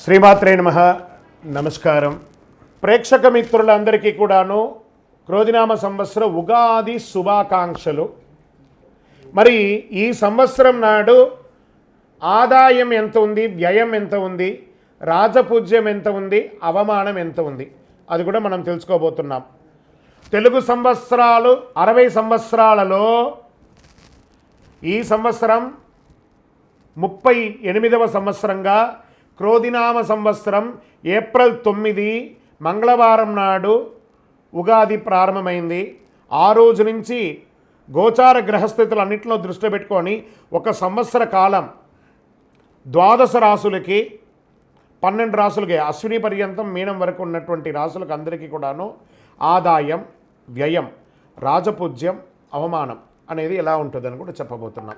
శ్రీమాత్రే నమః. నమస్కారం. ప్రేక్షక మిత్రులందరికీ కూడాను క్రోధినామ సంవత్సర ఉగాది శుభాకాంక్షలు. మరి ఈ సంవత్సరం నాడు ఆదాయం ఎంత ఉంది, వ్యయం ఎంత ఉంది, రాజపూజ్యం ఎంత ఉంది, అవమానం ఎంత ఉంది, అది కూడా మనం తెలుసుకోబోతున్నాం. తెలుగు సంవత్సరాలు 60 సంవత్సరాలలో ఈ సంవత్సరం 38వ సంవత్సరంగా క్రోధినామ సంవత్సరం ఏప్రిల్ 9 మంగళవారం నాడు ఉగాది ప్రారంభమైంది. ఆ రోజు నుంచి గోచార గ్రహస్థితులు అన్నింటిలో దృష్టి పెట్టుకొని ఒక సంవత్సర కాలం 12 రాసులకి 12 రాసులకి అశ్విని పర్యంతం మీనం వరకు ఉన్నటువంటి రాసులకు అందరికీ కూడాను ఆదాయం, వ్యయం, రాజపూజ్యం, అవమానం అనేది ఎలా ఉంటుందని కూడా చెప్పబోతున్నాం.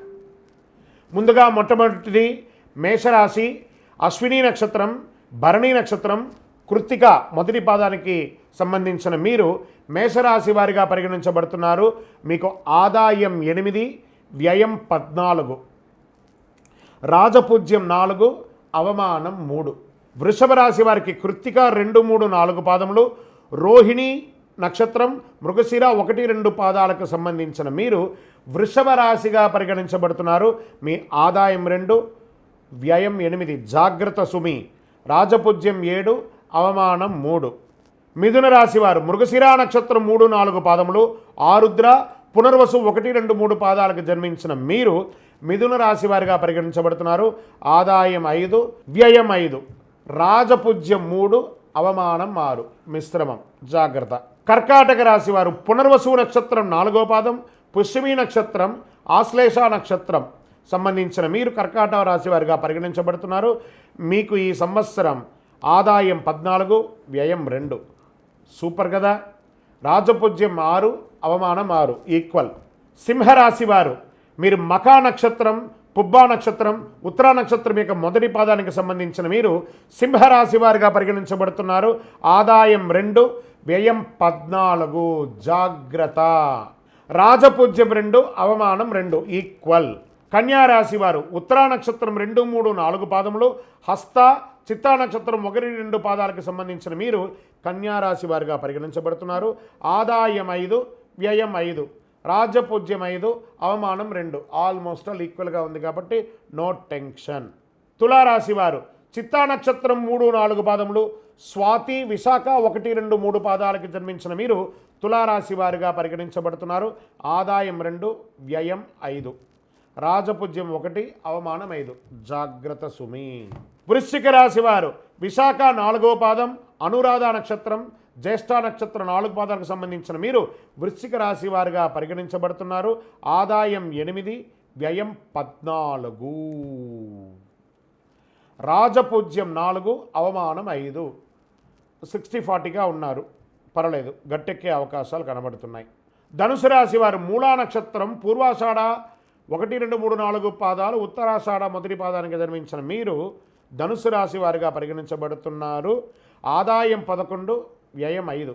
ముందుగా మొట్టమొదటిది మేషరాశి. అశ్విని నక్షత్రం, భరణి నక్షత్రం, కృత్తిక మొదటి పాదానికి సంబంధించిన మీరు మేషరాశి వారిగా పరిగణించబడుతున్నారు. మీకు ఆదాయం 8, వ్యయం 14, రాజపూజ్యం 4, అవమానం 3. వృషభ రాశి వారికి కృత్తిక 2, 3, 4 పాదములు, రోహిణి నక్షత్రం, మృగశిర 1, 2 పాదాలకు సంబంధించిన మీరు వృషభ రాశిగా పరిగణించబడుతున్నారు. మీ ఆదాయం 2, వ్యయం 8, జాగ్రత్త సుమి, రాజపూజ్యం 7, అవమానం 3. మిథున రాశి వారు మృగశిర నక్షత్రం 3, 4 పాదములు, ఆరుద్ర, పునర్వసు 1, 2, 3 పాదాలకు జన్మించిన మీరు మిథున రాశి వారిగా పరిగణించబడుతున్నారు. ఆదాయం 5, వ్యయం 5, రాజపూజ్యం 3, అవమానం 6. మిశ్రమం, జాగ్రత్త. కర్కాటక రాశి వారు పునర్వసు నక్షత్రం 4వ పాదం, పుష్యమి నక్షత్రం, ఆశ్లేష నక్షత్రం సంబంధించిన మీరు కర్కాటక రాశి వారిగా పరిగణించబడుతున్నారు. మీకు ఈ సంవత్సరం ఆదాయం 14, వ్యయం 2. సూపర్ కదా. రాజపూజ్యం 6, అవమానం 6, ఈక్వల్. సింహరాశి వారు మీరు మఖా నక్షత్రం, పుబ్బా నక్షత్రం, ఉత్తరా నక్షత్రం యొక్క మొదటి పాదానికి సంబంధించిన మీరు సింహరాశి వారిగా పరిగణించబడుతున్నారు. ఆదాయం 2, వ్యయం 14, జాగ్రత్త. రాజపూజ్యం 2, అవమానం 2, ఈక్వల్. కన్యారాశి వారు ఉత్తరా నక్షత్రం 2, 3, 4 పాదములు, హస్త, చిత్తా నక్షత్రం 1, 2 పాదాలకు సంబంధించిన మీరు కన్యారాశి వారిగా పరిగణించబడుతున్నారు. ఆదాయం 5, వ్యయం 5, రాజపూజ్యం 5, అవమానం 2. ఆల్మోస్ట్ ఆల్ ఈక్వల్గా ఉంది కాబట్టి నో టెన్షన్. తులారాశి వారు చిత్తా నక్షత్రం 3, 4 పాదములు, స్వాతి, విశాఖ 1, 2, 3 పాదాలకు జన్మించిన మీరు తులారాశి వారిగా పరిగణించబడుతున్నారు. ఆదాయం 2, వ్యయం 5, రాజపూజ్యం 1, అవమానం 5. జాగ్రత్త సుమి. వృశ్చిక రాశి వారు విశాఖ 4వ పాదం, అనురాధ నక్షత్రం, జ్యేష్ఠ నక్షత్రం 4 పాదాలకు సంబంధించిన మీరు వృశ్చిక రాశి వారిగా పరిగణించబడుతున్నారు. ఆదాయం 8, వ్యయం 14, రాజపూజ్యం 4, అవమానం 5. 60-40గా ఉన్నారు, పర్వాలేదు, గట్టెక్కే అవకాశాలు కనబడుతున్నాయి. ధనుసు రాశి వారు మూలా నక్షత్రం, పూర్వాషాఢ 1, 2, 3, 4 పాదాలు, ఉత్తరాషాఢ మొదటి పాదానికి జన్మించిన మీరు ధనుసు రాశి వారిగా పరిగణించబడుతున్నారు. ఆదాయం 11, వ్యయం 5,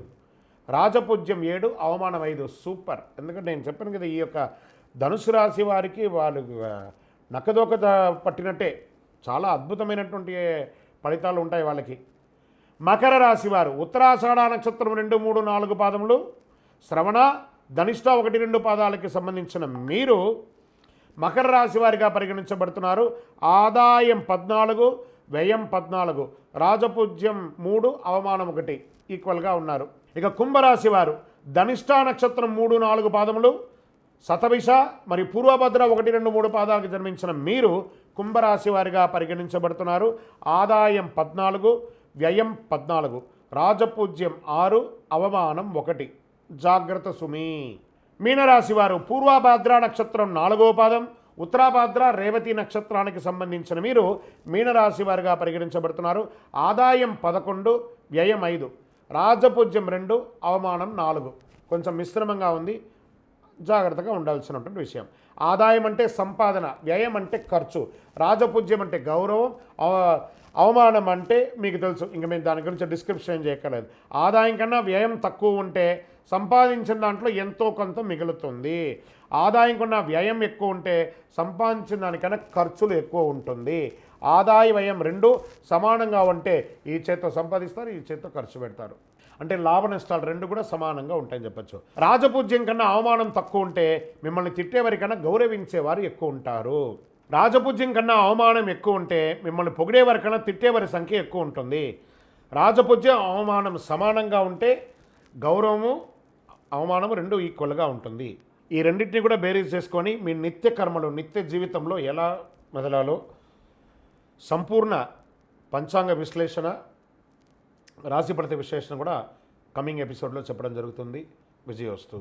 రాజపూజ్యం 7, అవమానం 5. సూపర్. ఎందుకంటే నేను చెప్పాను కదా, ఈ యొక్క ధనుసు రాశి వారికి వాళ్ళు నక్కదోక పట్టినట్టే చాలా అద్భుతమైనటువంటి ఫలితాలు ఉంటాయి వాళ్ళకి. మకర రాశి వారు ఉత్తరాషాఢ నక్షత్రం 2, 3, 4 పాదములు, శ్రవణ, ధనిష్ట 1, 2 పాదాలకి సంబంధించిన మీరు మకర రాశి వారిగా పరిగణించబడుతున్నారు. ఆదాయం 14, వ్యయం 14, రాజపూజ్యం 3, అవమానం 1, ఈక్వల్గా ఉన్నారు. ఇక కుంభరాశి వారు ధనిష్ట నక్షత్రం 3, 4 పాదములు, శతభిష మరియు పూర్వభద్ర 1, 2, 3 పాదాలకు జన్మించిన మీరు కుంభరాశి వారిగా పరిగణించబడుతున్నారు. ఆదాయం 14, వ్యయం 14, రాజపూజ్యం 6, అవమానం 1. జాగ్రత్త సుమి. మీనరాశి వారు పూర్వభద్ర నక్షత్రం 4వ పాదం, ఉత్తరాభద్ర, రేవతి నక్షత్రానికి సంబంధించిన మీరు మీనరాశి వారిగా పరిగణించబడుతున్నారు. ఆదాయం 11, వ్యయం 5, రాజపూజ్యం 2, అవమానం 4. కొంచెం మిశ్రమంగా ఉంది, జాగ్రత్తగా ఉండాల్సినటువంటి విషయం. ఆదాయం అంటే సంపాదన, వ్యయం అంటే ఖర్చు, రాజపూజ్యం అంటే గౌరవం, అవమానం అంటే మీకు తెలుసు, ఇంక మేము దాని గురించి డిస్క్రిప్షన్ చేయక్కర్లేదు. ఆదాయం కన్నా వ్యయం తక్కువ ఉంటే సంపాదించిన దాంట్లో ఎంతో కొంత మిగులుతుంది. ఆదాయం కన్నా వ్యయం ఎక్కువ ఉంటే సంపాదించిన దానికన్నా ఖర్చులు ఎక్కువ ఉంటుంది. ఆదాయ వ్యయం రెండు సమానంగా ఉంటే ఈ చేత్తో సంపాదిస్తారు, ఈ చేత్తో ఖర్చు పెడతారు. అంటే లాభ నష్టాలు రెండు కూడా సమానంగా ఉంటాయని చెప్పచ్చు. రాజపూజ్యం కన్నా అవమానం తక్కువ ఉంటే మిమ్మల్ని తిట్టేవారి కన్నా గౌరవించేవారు ఎక్కువ ఉంటారు. రాజపూజ్యం కన్నా అవమానం ఎక్కువ ఉంటే మిమ్మల్ని పొగిడేవారి కన్నా తిట్టేవారి సంఖ్య ఎక్కువ ఉంటుంది. రాజపూజ్యం అవమానం సమానంగా ఉంటే గౌరవము అవమానము రెండు ఈక్వల్గా ఉంటుంది. ఈ రెండింటిని కూడా బేరీజ్ చేసుకొని మీ నిత్య కర్మలు నిత్య జీవితంలో ఎలా మెదలాలో సంపూర్ణ పంచాంగ విశ్లేషణ, రాశిపడత విశ్లేషణ కూడా కమింగ్ ఎపిసోడ్లో చెప్పడం జరుగుతుంది. విజయోస్తు.